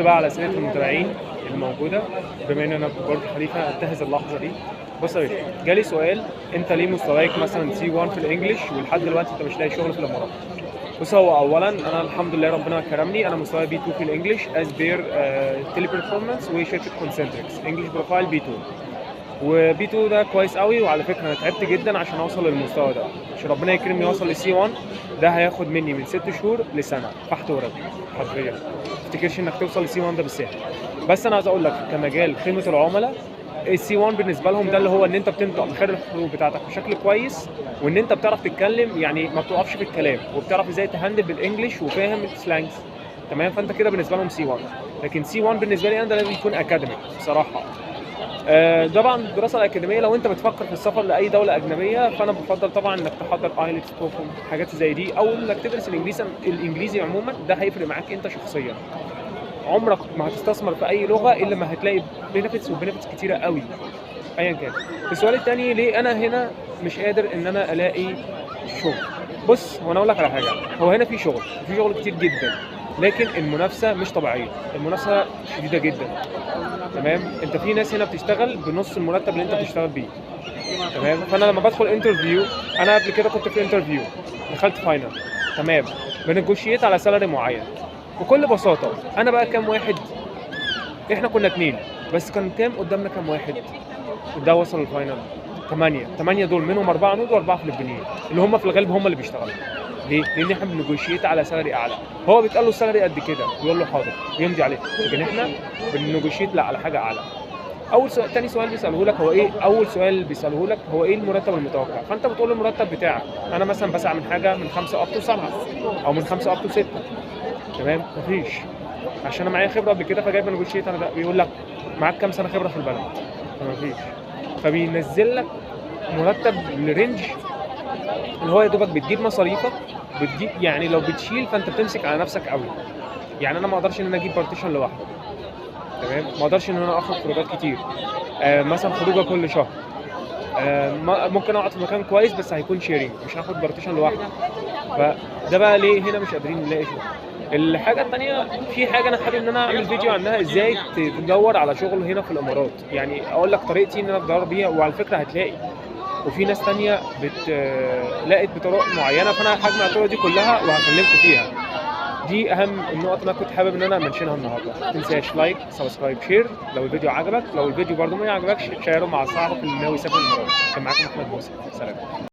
بقى على اسئله المتابعين اللي موجوده، بما ان انا برضه خليفه انتهز اللحظه دي. بص يا باشا، جالي سؤال: انت ليه مستواك مثلا سي 1 في الانجليش ولحد دلوقتي انت مش لاقي شغل في الامارات؟ بص، هو اولا انا الحمد لله ربنا كرمني، انا مستواي بي 2 في الانجليش از بير تيلي بيرفورمانس وشركه كونسنتريكس انجلش بروفايل بي 2. وبي 2 ده كويس قوي، وعلى فكره انا تعبت جدا عشان اوصل للمستوى ده، عشان ربنا يكرمني اوصل لسي 1. ده هياخد مني من 6 شهور لسنه فحت ورد حرفيا. ما تفتكرش انك توصل لسي 1 ده بالسهل. بس انا عايز اقول لك كمجال خدمه العملاء، السي 1 بالنسبه لهم ده اللي هو ان انت بتنطق مخارج الحروف بتاعتك بشكل كويس، وان انت بتعرف تتكلم، يعني ما بتقفش في الكلام، وبتعرف ازاي تهندل بالانجلش وفاهم السلانجز. تمام، فانت كده بالنسبه لهم سي 1. لكن سي 1 بالنسبه لي انا ده لازم يكون اكاديميك بصراحه. طبعا الدراسه الاكاديميه لو انت بتفكر في السفر لاي دوله اجنبيه، فانا بفضل طبعا انك تحضر ايلتس توفل حاجات زي دي، او انك تدرس الانجليزي عموما. ده هيفرق معاك انت شخصيا. عمرك ما هتستثمر في اي لغه الا ما هتلاقي بينفيتس كتيره قوي ايا كان. السؤال الثاني: ليه انا هنا مش قادر ان انا الاقي شغل؟ بص، هو انا اقول لك على حاجه، هو هنا في شغل كتير جدا، لكن المنافسه مش طبيعيه، المنافسه شديده جدا. تمام، انت في ناس هنا بتشتغل بنص المرتب اللي انت بتشتغل بيه. تمام، فانا لما بدخل انترفيو، انا قبل كده كنت في انترفيو، دخلت فاينل. تمام، بنجوشيت على سالري معين. بكل بساطه انا بقى كام واحد؟ احنا كنا 2، بس كان كام قدامنا؟ كام واحد ده وصل الفاينل؟ 8 دول منهم 4 نود و4 فلبينيين، اللي هم في الغالب هم اللي بيشتغلوا. ليه؟ لان احنا بنجوشيت على سالري اعلى. هو بيتقال له السالري قد كده، بيقول له حاضر ويمضي عليه، لكن احنا بنجوشيت لا على حاجه اعلى. اول سؤال، تاني سؤال بيساله لك هو ايه؟ اول سؤال بيساله لك هو ايه المرتب المتوقع؟ فانت بتقول له المرتب بتاعك. انا مثلا بسعى من حاجه من 5 اب تو 7، او من 5 اب تو 6. تمام، مفيش، عشان انا معايا خبره قبل كده فجايب نيجوشيت. انا ده بيقول لك معاك كام سنه خبره في البلد؟ مفيش. فبينزل لك مرتب لرينج اللي هو يا دوبك بتجيب مصاريفك، بتجيب يعني لو بتشيل فانت بتمسك على نفسك قوي. يعني انا ما اقدرش ان انا اجيب بارتيشن لوحدي. تمام، ما اقدرش ان انا اخرج خروجات كتير، مثلا خروجه كل شهر. ممكن اقعد في مكان كويس بس هيكون شيرنج، مش هاخد بارتيشن لوحدي. فده بقى ليه هنا مش قادرين نلاقي شغل. الحاجه الثانيه، في حاجه انا حابب ان انا اعمل فيديو عنها: ازاي تدور على شغل هنا في الامارات. يعني اقول لك طريقتي ان انا بدور بيها، وعلى فكره هتلاقي، وفي ناس تانية لقت بطرق معينه، فانا هجمع الطرق دي كلها وهكلمكم فيها. دي اهم النقط اللي انا كنت حابب ان انا منشنها النهارده. ما تنساش لايك، سبسكرايب، شير لو الفيديو عجبك. لو الفيديو برضو ما عجبكش، شيره مع صاحبك اللي ناوي يسافر الامارات. كان معاكم احمد موسى، سلام.